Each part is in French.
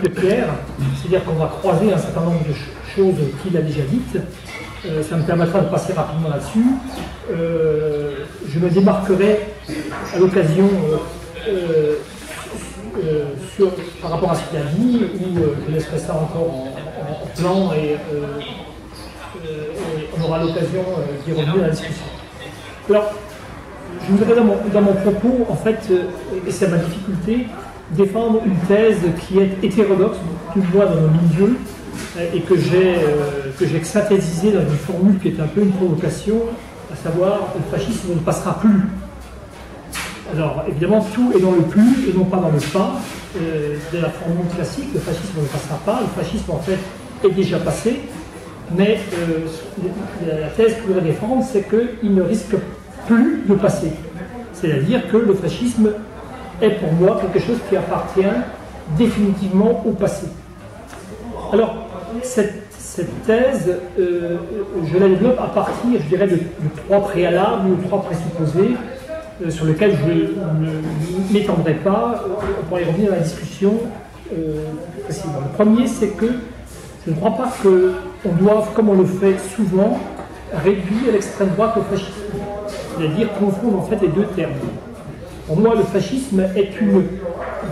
de Pierre, c'est-à-dire qu'on va croiser un certain nombre de choses qu'il a déjà dites. Ça me permettra de passer rapidement là-dessus. Je me démarquerai à l'occasion par rapport à ce qu'il a dit, où je laisserai ça encore en plan et on aura l'occasion d'y revenir à la discussion. Alors, je voudrais dans mon propos, en fait, et c'est ma difficulté, défendre une thèse qui est hétérodoxe, du moins dans nos milieux, et que j'ai synthétisée dans une formule qui est un peu une provocation, à savoir le fascisme ne passera plus. Alors, évidemment, tout est dans le plus et non pas dans le pas. De la formule classique, le fascisme ne passera pas. Le fascisme, en fait, est déjà passé. Mais la thèse que je voudrais défendre, c'est qu'il ne risque plus de passer. C'est-à-dire que le fascisme est pour moi quelque chose qui appartient définitivement au passé. Alors, cette thèse, je la développe à partir, je dirais, de trois préalables ou trois présupposés sur lesquels je ne m'étendrai pas. On pourrait y revenir à la discussion précisément. Le premier, c'est que je ne crois pas qu'on doive, comme on le fait souvent, réduire l'extrême droite au fascisme. C'est-à-dire confondre en fait les deux termes. Pour moi, le fascisme est une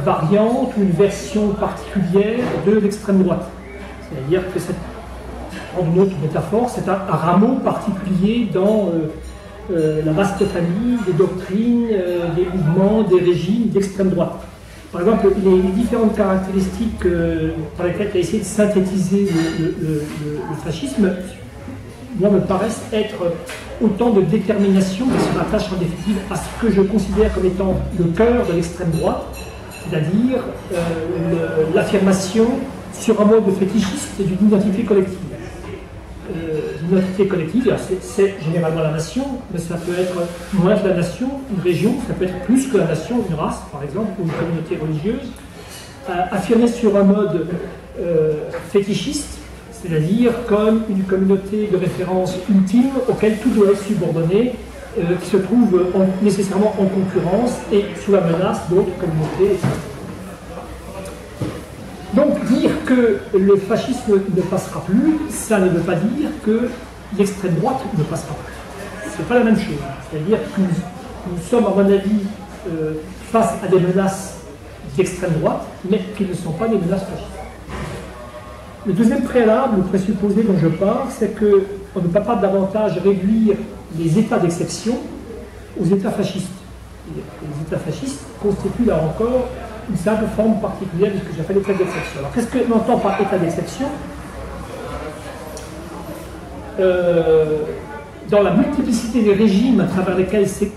variante ou une version particulière de l'extrême droite. C'est-à-dire que c'est, en une autre métaphore, c'est un rameau particulier dans la vaste famille des doctrines, des mouvements, des régimes d'extrême droite. Par exemple, les différentes caractéristiques par lesquelles tu as essayé de synthétiser le fascisme, moi, me paraissent être autant de détermination qui se rattachent en définitive à ce que je considère comme étant le cœur de l'extrême droite, c'est-à-dire l'affirmation sur un mode fétichiste d'une identité collective. Une identité collective, c'est généralement la nation, mais ça peut être moins que la nation, une région, ça peut être plus que la nation, une race par exemple, ou une communauté religieuse, affirmée sur un mode fétichiste, c'est-à-dire comme une communauté de référence ultime auquel tout doit être subordonné, qui se trouve nécessairement en concurrence et sous la menace d'autres communautés, etc. Donc dire que le fascisme ne passera plus, ça ne veut pas dire que l'extrême droite ne passera plus. Ce n'est pas la même chose. C'est-à-dire que nous sommes, à mon avis, face à des menaces d'extrême droite, mais qui ne sont pas des menaces fascistes. Le deuxième préalable, le présupposé dont je parle, c'est qu'on ne peut pas davantage réduire les états d'exception aux états fascistes. Les états fascistes constituent là encore une simple forme particulière de ce que j'appelle état d'exception. Alors qu'est-ce qu'on entend par état d'exception? Dans la multiplicité des régimes à travers lesquels s'est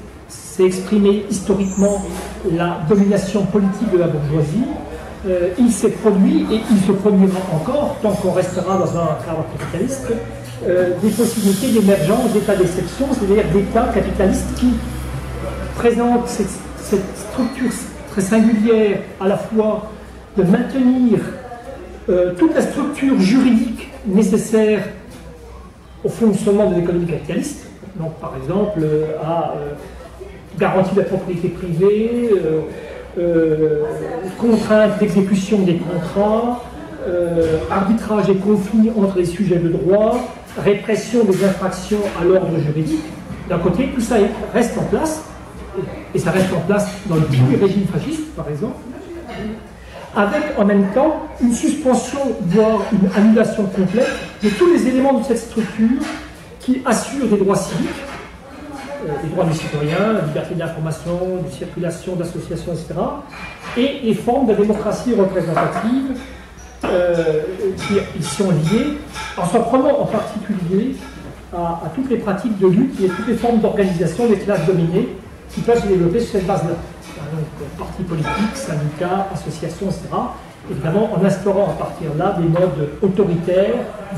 exprimée historiquement la domination politique de la bourgeoisie, il s'est produit et il se produira encore, tant qu'on restera dans un cadre capitaliste, des possibilités d'émergence d'états d'exception, c'est-à-dire d'états capitalistes qui présentent cette structure très singulière à la fois de maintenir toute la structure juridique nécessaire au fonctionnement de l'économie capitaliste, donc par exemple à garantie de la propriété privée, contraintes d'exécution des contrats, arbitrage des conflits entre les sujets de droit, répression des infractions à l'ordre juridique. D'un côté, tout ça reste en place, et ça reste en place dans le premier régime fasciste, par exemple, avec en même temps une suspension, voire une annulation complète de tous les éléments de cette structure qui assurent des droits civiques, les droits des citoyens, la liberté d'information, de circulation, d'association, etc., et les formes de démocratie représentative qui sont liées, en s'en prenant en particulier à toutes les pratiques de lutte et toutes les formes d'organisation des classes dominées qui peuvent se développer sur cette base-là. Donc, partis politiques, syndicats, associations, etc. Évidemment, en instaurant à partir de là des modes autoritaires,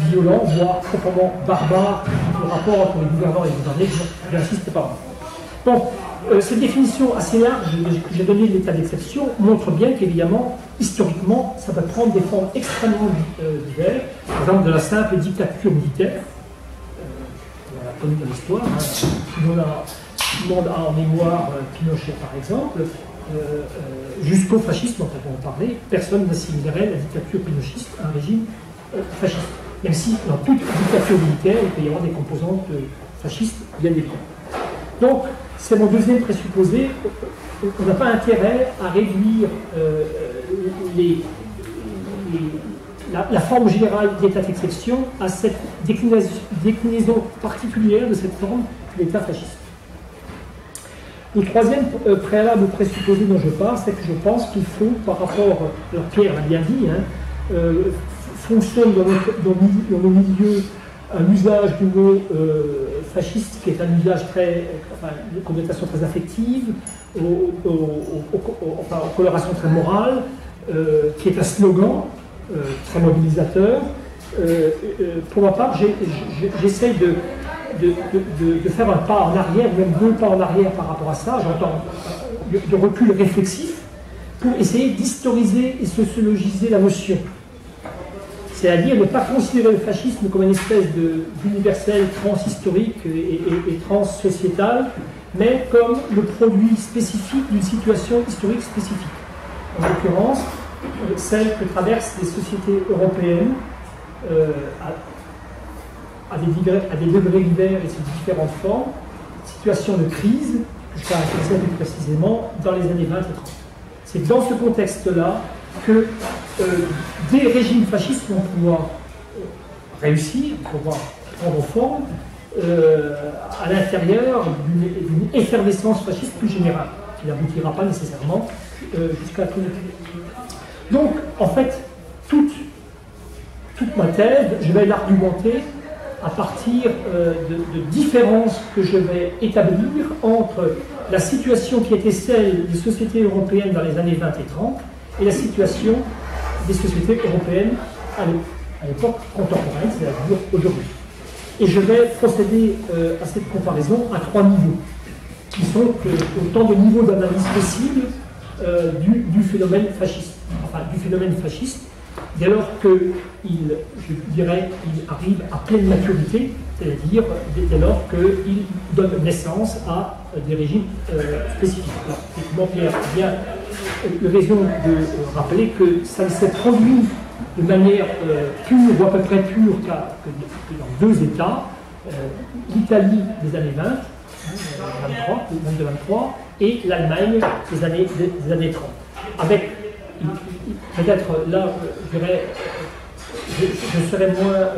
violents, voire proprement barbares, le rapport entre les gouvernants et les gouvernés, je n'insiste pas. Donc, cette définition assez large que j'ai donnée de l'état d'exception montre bien qu'évidemment, historiquement, ça peut prendre des formes extrêmement diverses, par exemple de la simple dictature militaire, on l'a connue dans l'histoire, tout le monde a en mémoire Pinochet par exemple, jusqu'au fascisme dont on va parler, personne n'assimilerait la dictature pinochiste à un régime fasciste. Même si dans toute dictature militaire, il peut y avoir des composantes fascistes bien évidemment. Donc, c'est mon deuxième présupposé. On n'a pas intérêt à réduire la forme générale d'état d'exception à cette déclinaison particulière de cette forme de l'état fasciste. Le troisième préalable présupposé dont je parle, c'est que je pense qu'il faut, par rapport, alors Pierre l'a bien dit, fonctionne dans nos milieux un usage du mot fasciste qui est un usage de connotation très affective, aux colorations très morales, qui est un slogan très mobilisateur. Pour ma part, j'essaie de faire un pas en arrière, même 2 pas en arrière par rapport à ça, j'entends de recul réflexif, pour essayer d'historiser et sociologiser la notion. C'est-à-dire ne pas considérer le fascisme comme une espèce d'universel transhistorique et transsociétal, mais comme le produit spécifique d'une situation historique spécifique. En l'occurrence, celle que traversent les sociétés européennes à des degrés divers et sous différentes formes, situation de crise, que je caractérisais plus précisément, dans les années 20 et 30. C'est dans ce contexte-là que des régimes fascistes vont pouvoir réussir, pouvoir prendre forme à l'intérieur d'une effervescence fasciste plus générale, qui n'aboutira pas nécessairement jusqu'à tout. Donc, en fait, toute ma thèse, je vais l'argumenter à partir de différences que je vais établir entre la situation qui était celle des sociétés européennes dans les années 20 et 30 et la situation des sociétés européennes à l'époque contemporaine, c'est-à-dire aujourd'hui. Et je vais procéder à cette comparaison à 3 niveaux, qui sont autant de niveaux d'analyse possibles du phénomène fasciste. Enfin, du phénomène fasciste, dès lors qu'il, je dirais, il arrive à pleine maturité, c'est-à-dire dès lors qu'il donne naissance à des régimes spécifiques. Alors, effectivement, Pierre a bien eu raison de rappeler que ça ne s'est produit de manière pure ou à peu près pure que dans 2 États, l'Italie des années 20, 22-23, et l'Allemagne des années 30. Avec, peut-être là, je dirais, je serais moins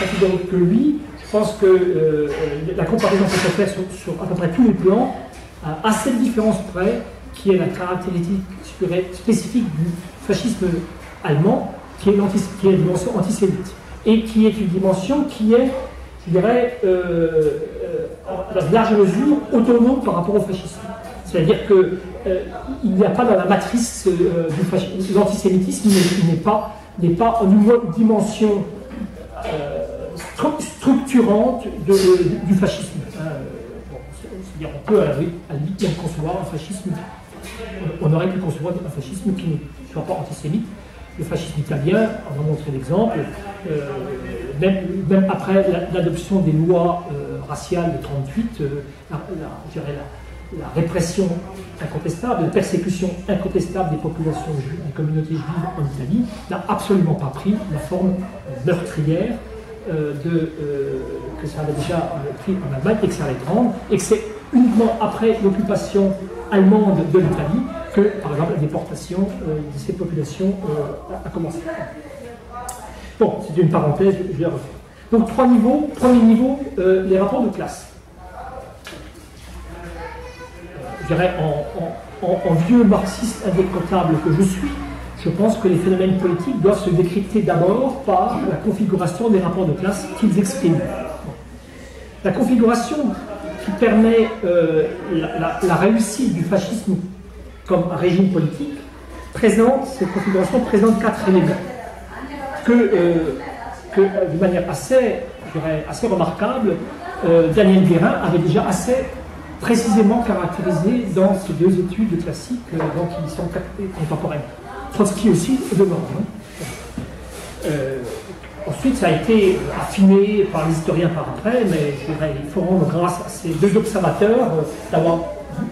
catégorique que lui. Je pense que la comparaison peut se faire sur à peu près tous les plans, à cette différence près, qui est la caractéristique spécifique du fascisme allemand, qui est la dimension antisémite, et qui est une dimension qui est, je dirais, dans large mesure autonome par rapport au fascisme. C'est-à-dire qu'il n'y a pas dans la matrice de l'antisémitisme, il n'est pas une dimension structurante du fascisme. C'est-à-dire on peut à la limite même concevoir un fascisme, on aurait pu concevoir un fascisme qui ne soit pas antisémite. Le fascisme italien, on va montrer l'exemple, même après l'adoption des lois raciales de 1938, la répression incontestable, la persécution incontestable des populations juives, des communautés juives en Italie, n'a absolument pas pris la forme meurtrière que ça avait déjà pris en Allemagne et que ça allait prendre, et que c'est uniquement après l'occupation allemande de l'Italie que, par exemple, la déportation de ces populations a commencé. Bon, c'est une parenthèse, je vais la refaire. Donc, 3 niveaux. Premier niveau, les rapports de classe. Je dirais, en vieux marxiste indécrottable que je suis, je pense que les phénomènes politiques doivent se décrypter d'abord par la configuration des rapports de classe qu'ils expriment. La configuration qui permet la réussite du fascisme comme un régime politique cette configuration présente 4 éléments que de manière assez remarquable, Daniel Guérin avait déjà assez précisément caractérisé dans ces 2 études classiques dont ils sont contemporaines. Trotsky aussi demeure. Ensuite, ça a été affiné par les historiens par après, mais je dirais, il faut rendre grâce à ces 2 observateurs d'avoir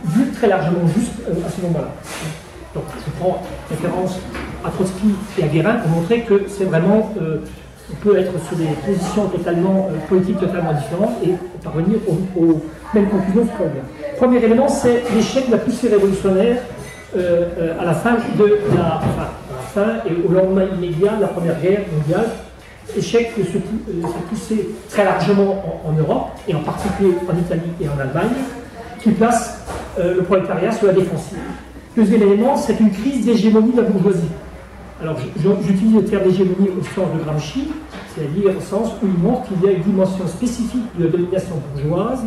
vu très largement juste à ce moment-là. Donc je prends référence à Trotsky et à Guérin pour montrer que c'est vraiment, on peut être sur des positions totalement politiques totalement différentes et parvenir aux mêmes conclusions sur le problème. Premier élément, c'est l'échec de la poussée révolutionnaire à la fin et au lendemain immédiat de la Première Guerre mondiale. Échec de se pousser très largement en Europe, et en particulier en Italie et en Allemagne, qui place le prolétariat sur la défensive. Deuxième élément, c'est une crise d'hégémonie de la bourgeoisie. Alors j'utilise le terme d'hégémonie au sens de Gramsci, c'est-à-dire au sens où il montre qu'il y a une dimension spécifique de la domination bourgeoise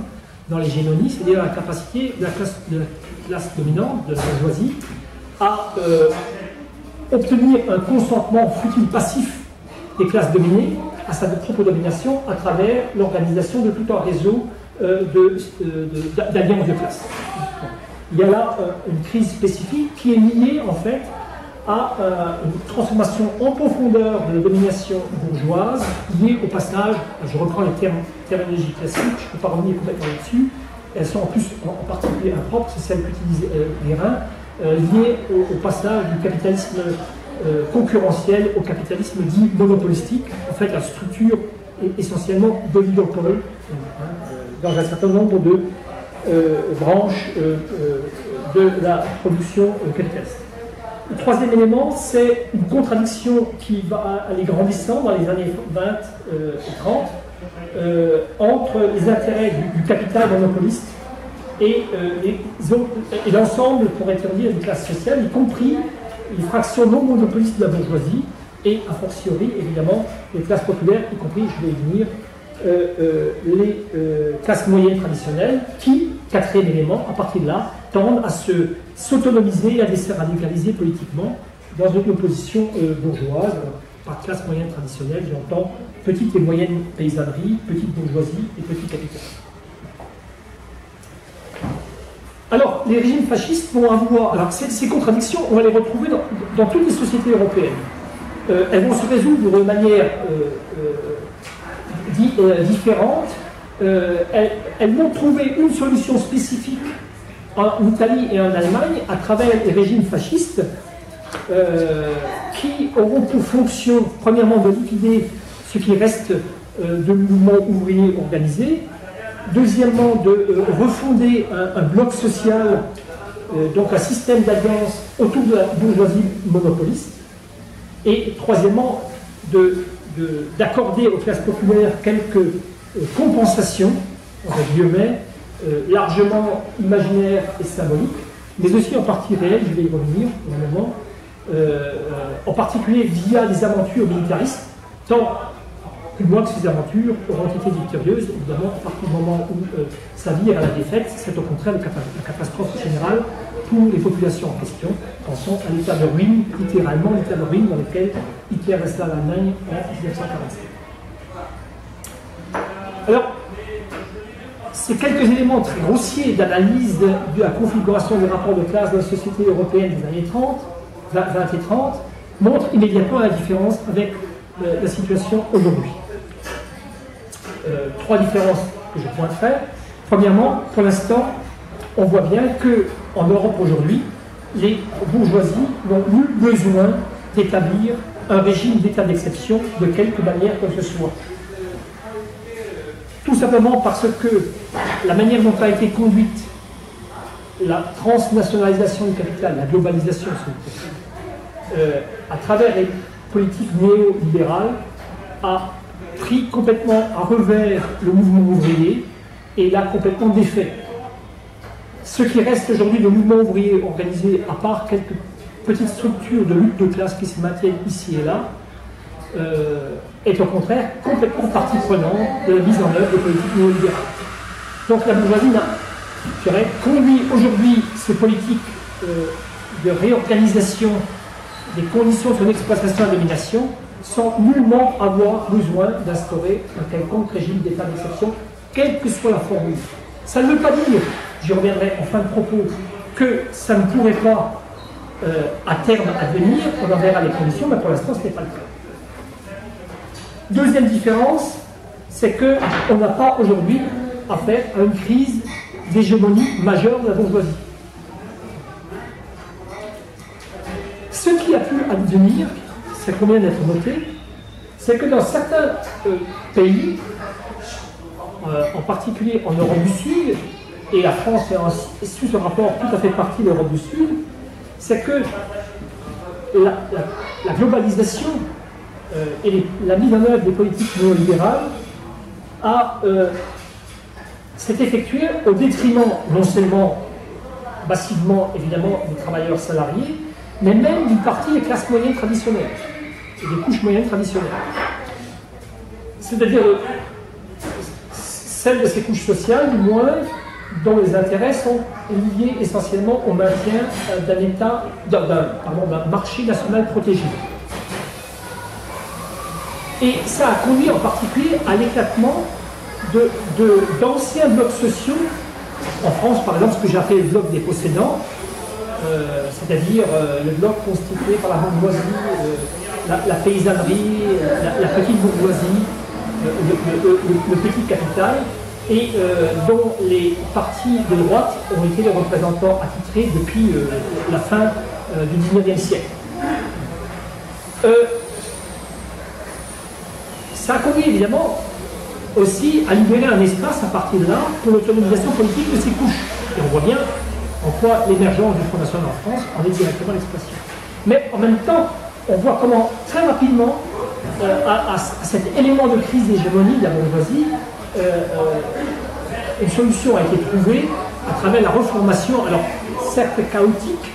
dans l'hégémonie, c'est-à-dire la capacité de la classe dominante, de la bourgeoisie, à obtenir un consentement fut-il passif des classes dominées à sa propre domination à travers l'organisation de tout un réseau d'alliances de classes. Il y a là une crise spécifique qui est liée en fait à une transformation en profondeur de la domination bourgeoise liée au passage, je reprends les terminologies classiques, je ne peux pas revenir complètement là-dessus, elles sont en plus en particulier impropres, c'est celle qu'utilise Guérin, liées au passage du capitalisme concurrentiel au capitalisme dit monopolistique. En fait, la structure est essentiellement d'oligopole dans un certain nombre de branches de la production capitaliste. Le troisième élément, c'est une contradiction qui va aller grandissant dans les années 20 et 30 entre les intérêts du capital monopoliste et l'ensemble, pourrait-on dire, des classes sociales, y compris les fractions non monopolistes de la bourgeoisie et, a fortiori, évidemment, les classes populaires, y compris, je vais y venir, les classes moyennes traditionnelles qui, quatrième élément, à partir de là, tendent à s'autonomiser et à se radicaliser politiquement dans une opposition bourgeoise. Par classe moyenne traditionnelle, j'entends petite et moyenne paysannerie, petite bourgeoisie et petit capital. Alors, les régimes fascistes vont avoir... Alors, ces contradictions, on va les retrouver dans toutes les sociétés européennes. Elles vont se résoudre de manière différente. Elles vont trouver une solution spécifique en Italie et en Allemagne à travers les régimes fascistes qui auront pour fonction, premièrement, de liquider ce qui reste de mouvement ouvrier organisé. Deuxièmement, de refonder un bloc social, donc un système d'alliance autour de la bourgeoisie monopoliste. Et troisièmement, d'accorder aux classes populaires quelques compensations, entre guillemets, largement imaginaires et symboliques, mais aussi en partie réelles, je vais y revenir pour un moment, en particulier via des aventures militaristes, tant plus loin que ces aventures auront été victorieuses, évidemment, à partir du moment où sa vie est à la défaite, c'est au contraire la catastrophe générale pour les populations en question. Pensons à l'état de ruine, littéralement l'état de ruine dans lequel Hitler resta à l'Allemagne en 1945. Alors, ces quelques éléments très grossiers d'analyse de la configuration des rapports de classe dans la société européenne des années 20 et 30 montrent immédiatement la différence avec la situation aujourd'hui. Trois différences que je pointerai. Premièrement, pour l'instant, on voit bien qu'en Europe aujourd'hui, les bourgeoisies n'ont nul besoin d'établir un régime d'état d'exception de quelque manière que ce soit. Tout simplement parce que la manière dont a été conduite la transnationalisation du capital, la globalisation, à travers les politiques néolibérales, a pris complètement à revers le mouvement ouvrier et l'a complètement défait. Ce qui reste aujourd'hui de mouvement ouvrier organisé, à part quelques petites structures de lutte de classe qui se maintiennent ici et là, est au contraire complètement partie prenante de la mise en œuvre des politiques néolibérales. Donc la bourgeoisie conduit aujourd'hui ces politiques de réorganisation des conditions de son exploitation et domination sans nullement avoir besoin d'instaurer un quelconque régime d'état d'exception, quelle que soit la formule. Ça ne veut pas dire, j'y reviendrai en fin de propos, que ça ne pourrait pas à terme advenir, on en verra les conditions, mais pour l'instant ce n'est pas le cas. Deuxième différence, c'est qu'on n'a pas aujourd'hui affaire à une crise d'hégémonie majeure de la bourgeoisie. advenir, ça convient d'être noté, c'est que dans certains pays, en particulier en Europe du Sud, et la France est sous ce rapport tout à fait partie de l'Europe du Sud, c'est que la globalisation et la mise en œuvre des politiques néolibérales s'est effectuée au détriment non seulement massivement évidemment des travailleurs salariés, mais même d'une partie des classes moyennes traditionnelles et des couches moyennes traditionnelles. C'est-à-dire celles de ces couches sociales, du moins, dont les intérêts sont liés essentiellement au maintien d'un marché national protégé. Et ça a conduit en particulier à l'éclatement d'anciens blocs sociaux, en France par exemple, ce que j'ai appelé le bloc des possédants, c'est-à-dire le bloc constitué par la bourgeoisie, la paysannerie, la petite bourgeoisie, le petit capital, et dont les partis de droite ont été les représentants attitrés depuis la fin du XIXe siècle. Ça a conduit évidemment aussi à libérer un espace à partir de là pour l'autonomisation politique de ces couches. Et on voit bien en quoi l'émergence du Front National en France en est directement l'expression. Mais en même temps, on voit comment très rapidement, à cet élément de crise d'hégémonie de la bourgeoisie, une solution a été trouvée à travers la reformation, alors certes chaotique,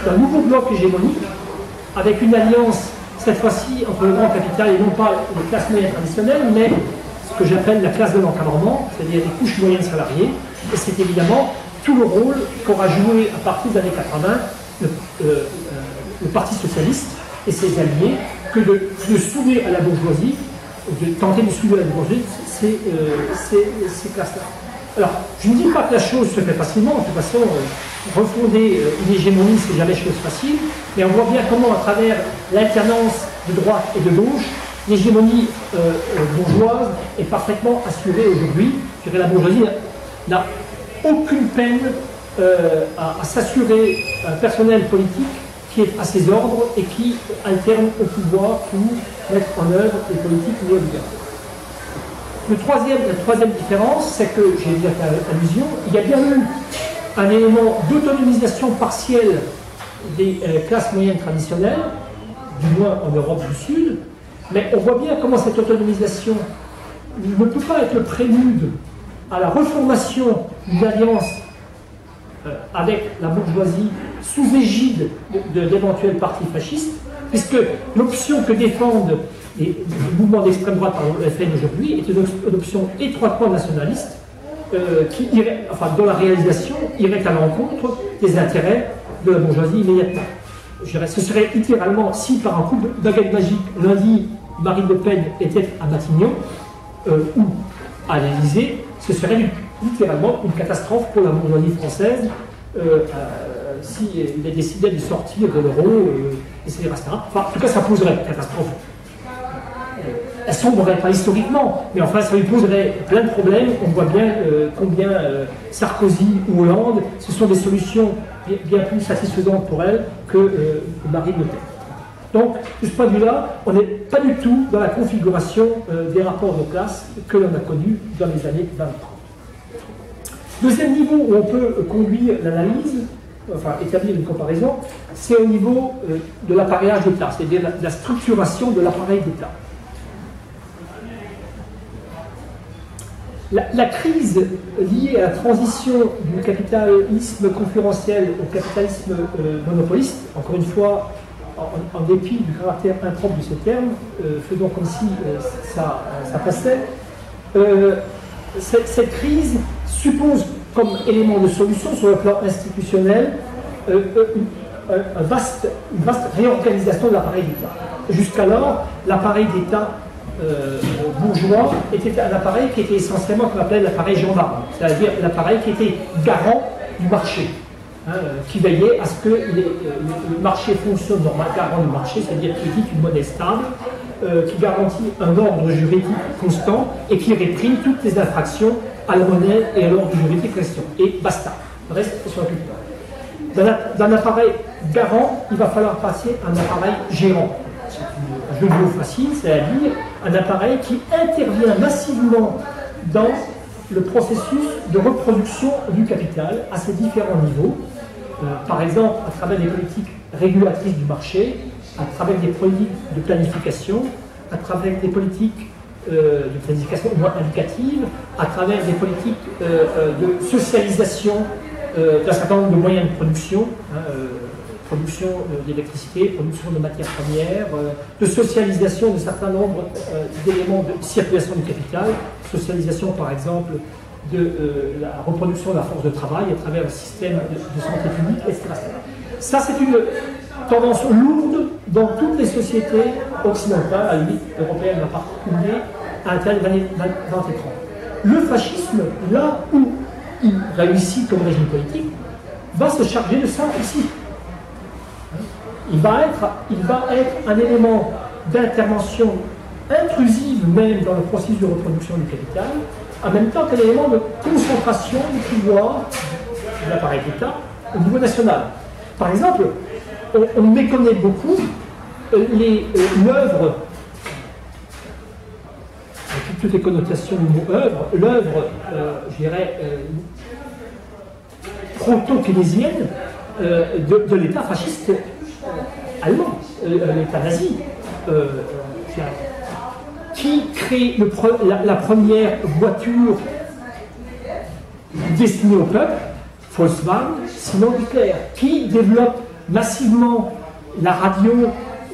d'un nouveau bloc hégémonique avec une alliance cette fois-ci entre le grand capital et non pas les classes moyennes traditionnelles, mais ce que j'appelle la classe de l'encadrement, c'est-à-dire les couches moyennes salariées. Et c'est évidemment tout le rôle qu'aura joué à partir des années 80 le Parti socialiste et ses alliés que de souder à la bourgeoisie, de tenter de souder à la bourgeoisie ces classes-là. Alors, je ne dis pas que la chose se fait facilement, de toute façon, refonder une hégémonie, c'est jamais chose facile, mais on voit bien comment, à travers l'alternance de droite et de gauche, l'hégémonie bourgeoise est parfaitement assurée aujourd'hui. Je dirais la bourgeoisie n'a aucune peine à s'assurer un personnel politique qui est à ses ordres et qui alterne au pouvoir pour mettre en œuvre les politiques néolibérales. La troisième différence, c'est que, j'ai déjà fait allusion, il y a bien eu un élément d'autonomisation partielle des classes moyennes traditionnelles, du moins en Europe du Sud, mais on voit bien comment cette autonomisation ne peut pas être le prélude à la reformation d'une alliance avec la bourgeoisie sous égide d'éventuels partis fascistes, puisque l'option que défendent les mouvements d'extrême droite, par exemple le FN aujourd'hui, est une option étroitement nationaliste, dont la réalisation irait à l'encontre des intérêts de la bourgeoisie immédiatement. Ce serait littéralement, si par un coup de baguette magique, lundi, Marine Le Pen était à Matignon ou à l'Élysée, ce serait littéralement une catastrophe pour la bourgeoisie française s'il décidait de sortir de l'euro, etc. Enfin, en tout cas, ça poserait une catastrophe. Elle sombrerait pas historiquement, mais enfin, ça lui poserait plein de problèmes. On voit bien combien Sarkozy ou Hollande, ce sont des solutions bien plus satisfaisantes pour elle que Marine Le Pen. Donc, de ce point de vue-là, on n'est pas du tout dans la configuration des rapports de classe que l'on a connus dans les années 20-30. Deuxième niveau où on peut conduire l'analyse, enfin établir une comparaison, c'est au niveau de l'appareillage d'État, c'est-à-dire la structuration de l'appareil d'État. La crise liée à la transition du capitalisme concurrentiel au capitalisme monopoliste, encore une fois, en dépit du caractère impropre de ce terme, faisons comme si ça passait, cette crise suppose comme élément de solution sur le plan institutionnel une vaste réorganisation de l'appareil d'État. Jusqu'alors, l'appareil d'État bourgeois était un appareil qui était essentiellement qu'on appelait l'appareil gendarme, c'est-à-dire l'appareil qui était garant du marché, qui veillait à ce que le marché fonctionne normalement, garant du marché, c'est-à-dire qui édite une monnaie stable, qui garantit un ordre juridique constant et qui réprime toutes les infractions à la monnaie et à l'ordre juridique question. Et basta. Le reste, c'est sur la culture. D'un appareil garant, il va falloir passer un appareil gérant. C'est un jeu de mots facile, c'est-à-dire un appareil qui intervient massivement dans le processus de reproduction du capital à ses différents niveaux. Par exemple, à travers des politiques régulatrices du marché, à travers des politiques de planification, à travers des politiques de planification moins indicative, à travers des politiques de socialisation d'un certain nombre de moyens de production, production d'électricité, production de matières premières, de socialisation d'un certain nombre d'éléments de circulation du capital, socialisation par exemple de la reproduction de la force de travail à travers le système de santé publique, etc. Ça, c'est une tendance lourde dans toutes les sociétés occidentales, à la limite européenne en particulier, à l'intérieur des années 20 et 30. Le fascisme, là où il réussit comme régime politique, va se charger de ça aussi. Il va être un élément d'intervention intrusive même dans le processus de reproduction du capital, en même temps qu'un élément de concentration du pouvoir de l'appareil d'État au niveau national. Par exemple, on méconnaît beaucoup l'œuvre, avec toutes les connotations du mot œuvre, l'œuvre, je dirais, proto-keynésienne de l'État fasciste allemand, l'État nazi, qui crée la première voiture destinée au peuple, Volkswagen, sinon Hitler, qui développe massivement la radio,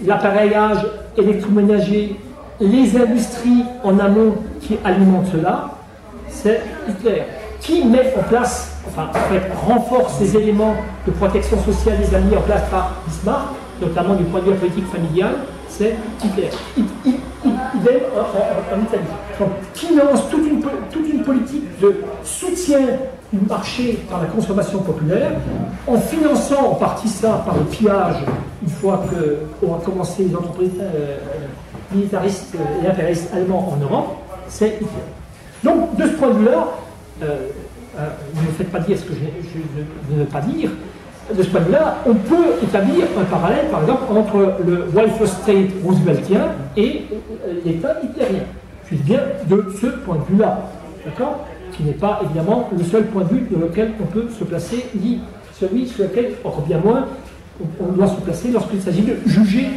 l'appareillage électroménager, les industries en amont qui alimentent cela, c'est Hitler. Qui met en place, enfin en fait renforce les éléments de protection sociale des alliés en place par Bismarck, notamment du point de vue politique familial, c'est Hitler. Idem en Italie. Donc, qui lance toute une politique de soutien du marché par la consommation populaire, en finançant en partie ça par le pillage, une fois qu'aura commencé les entreprises militaristes et impérialistes allemands en Europe, c'est Hitler. Donc, de ce point de vue-là, ne me faites pas dire ce que je ne veux pas dire. De ce point de vue-là, on peut établir un parallèle, par exemple, entre le welfare state rooseveltien et l'État hitlérien. Je dis bien de ce point de vue-là, d'accord, qui n'est pas évidemment le seul point de vue dans lequel on peut se placer, ni celui sur lequel, encore bien moins, on doit se placer lorsqu'il s'agit de juger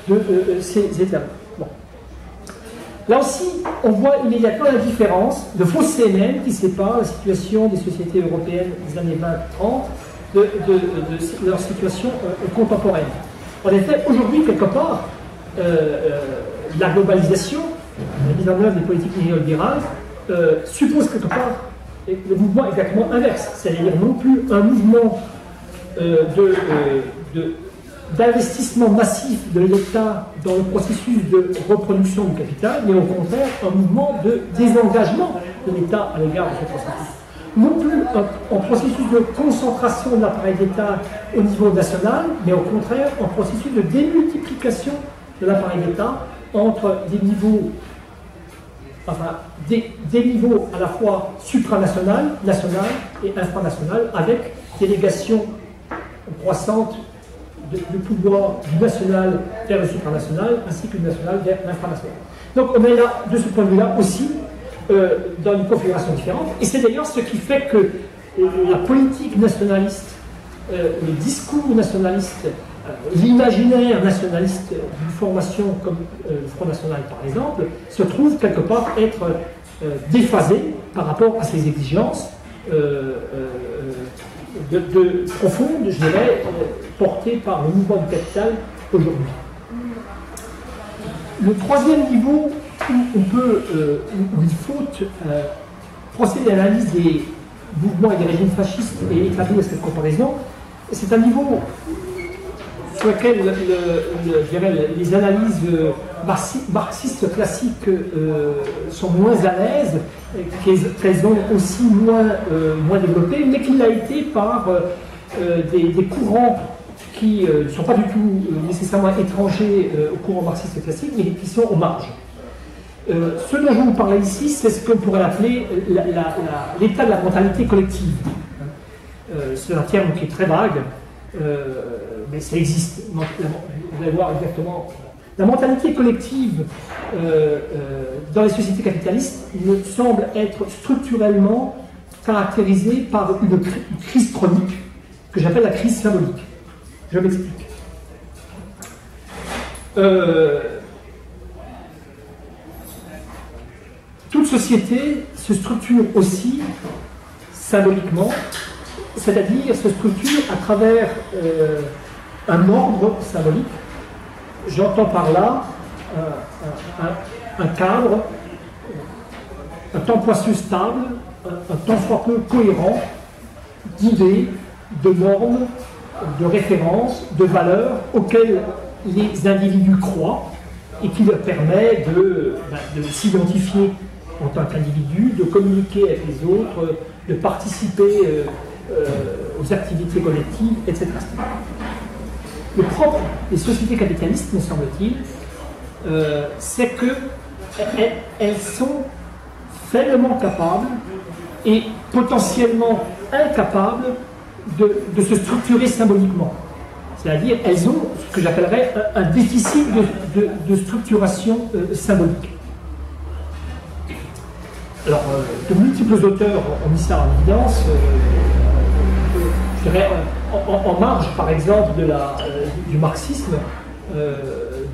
de ces États. Bon. Là aussi, on voit immédiatement la différence de fossé même qui sépare la situation des sociétés européennes des années 20-30 de leur situation contemporaine. En effet, aujourd'hui, quelque part, la globalisation, la mise en œuvre des politiques néolibérales, suppose quelque part le mouvement exactement inverse, c'est-à-dire non plus un mouvement d'investissement massif de l'État dans le processus de reproduction du capital, mais au contraire un mouvement de désengagement de l'État à l'égard de ce processus. Non plus en processus de concentration de l'appareil d'État au niveau national, mais au contraire en processus de démultiplication de l'appareil d'État entre des niveaux, des niveaux à la fois supranational, national et infranational, avec délégation croissante du pouvoir du national vers le supranational, ainsi que du national vers l'infranational. Donc on est là, de ce point de vue-là aussi, dans une configuration différente. Et c'est d'ailleurs ce qui fait que la politique nationaliste, le discours nationaliste, l'imaginaire nationaliste d'une formation comme le Front National par exemple, se trouve quelque part être déphasé par rapport à ces exigences profondes, je dirais, portées par le mouvement du capital aujourd'hui. Le troisième niveau où il faut procéder à l'analyse des mouvements et des régimes fascistes et établir cette comparaison, c'est un niveau sur lequel je dirais, les analyses marxistes classiques sont moins à l'aise, qu'elles ont aussi moins développées, mais qui l'a été par des courants qui ne sont pas du tout nécessairement étrangers au courant marxiste classique, mais qui sont aux marges. Ce dont je vous parlais ici, c'est ce qu'on pourrait appeler l'état de la mentalité collective. C'est un terme qui est très vague, mais ça existe. Vous allez voir exactement. La mentalité collective dans les sociétés capitalistes me semble être structurellement caractérisée par une crise chronique que j'appelle la crise symbolique. Je m'explique. Toute société se structure aussi symboliquement, c'est-à-dire se structure à travers un ordre symbolique. J'entends par là un cadre, un tant soit peu stable, un tant soit peu cohérent d'idées, de normes, de références, de valeurs auxquelles les individus croient et qui leur permet de s'identifier en tant qu'individu, de communiquer avec les autres, de participer aux activités collectives, etc. Le propre des sociétés capitalistes, me semble-t-il, c'est qu'elles sont faiblement capables et potentiellement incapables de se structurer symboliquement. C'est-à-dire elles ont ce que j'appellerais un déficit de structuration symbolique. Alors, de multiples auteurs ont mis ça en évidence. Je dirais, en marge, par exemple, du marxisme,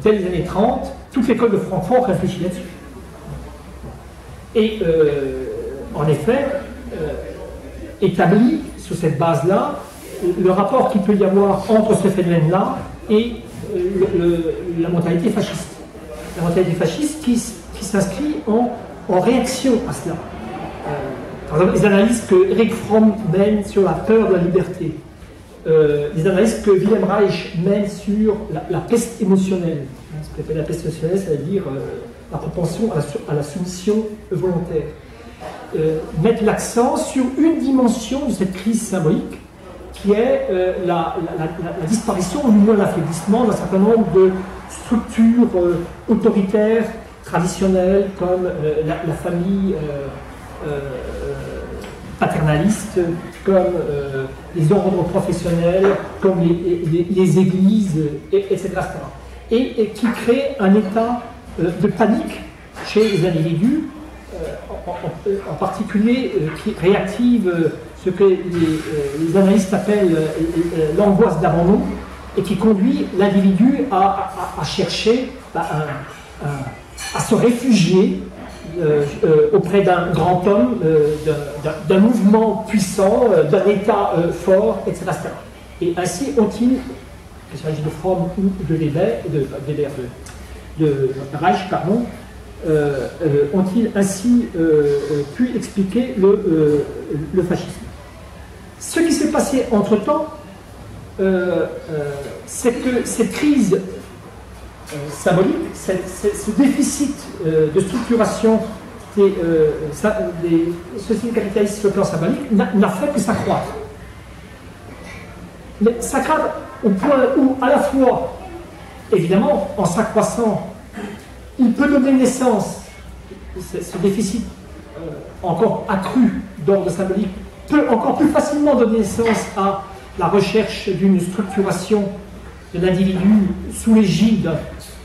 dès les années 30, toute l'école de Francfort réfléchit là-dessus. Et, en effet, établit sur cette base-là le rapport qu'il peut y avoir entre ce phénomène-là et la mentalité fasciste. La mentalité fasciste qui s'inscrit en réaction à cela. Par exemple, les analyses que Eric Fromm mène sur la peur de la liberté, les analyses que Wilhelm Reich mène sur la peste émotionnelle, ce qu'on appelle la peste émotionnelle, c'est-à-dire la propension à la soumission volontaire, mettent l'accent sur une dimension de cette crise symbolique qui est la disparition ou du moins l'affaiblissement d'un certain nombre de structures autoritaires, traditionnelles, comme la famille paternaliste, comme les ordres professionnels, comme les églises, etc. Et qui crée un état de panique chez les individus, en particulier qui réactive ce que les analystes appellent l'angoisse d'abandon, et qui conduit l'individu à chercher, à se réfugier auprès d'un grand homme, d'un mouvement puissant, d'un état fort, etc. Et ainsi ont-ils, qu'il s'agisse de Fromm ou de Weber, de Reich, pardon, ont-ils ainsi pu expliquer le fascisme. Ce qui s'est passé entre-temps, c'est que cette crise symbolique, ce déficit de structuration des sociétés capitalistes sur le plan symbolique n'a fait que s'accroître. Mais s'accroître au point où, à la fois, évidemment, en s'accroissant, il peut donner naissance, ce déficit encore accru d'ordre symbolique, peut encore plus facilement donner naissance à la recherche d'une structuration de l'individu sous l'égide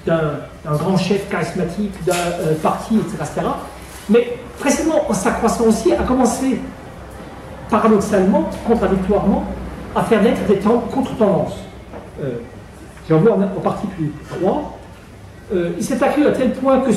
d'un grand chef charismatique, d'un parti, etc. Mais précisément en s'accroissant aussi, a commencé paradoxalement, contradictoirement, à faire naître des contre-tendances. J'en vois en particulier trois. Il s'est accru à tel point que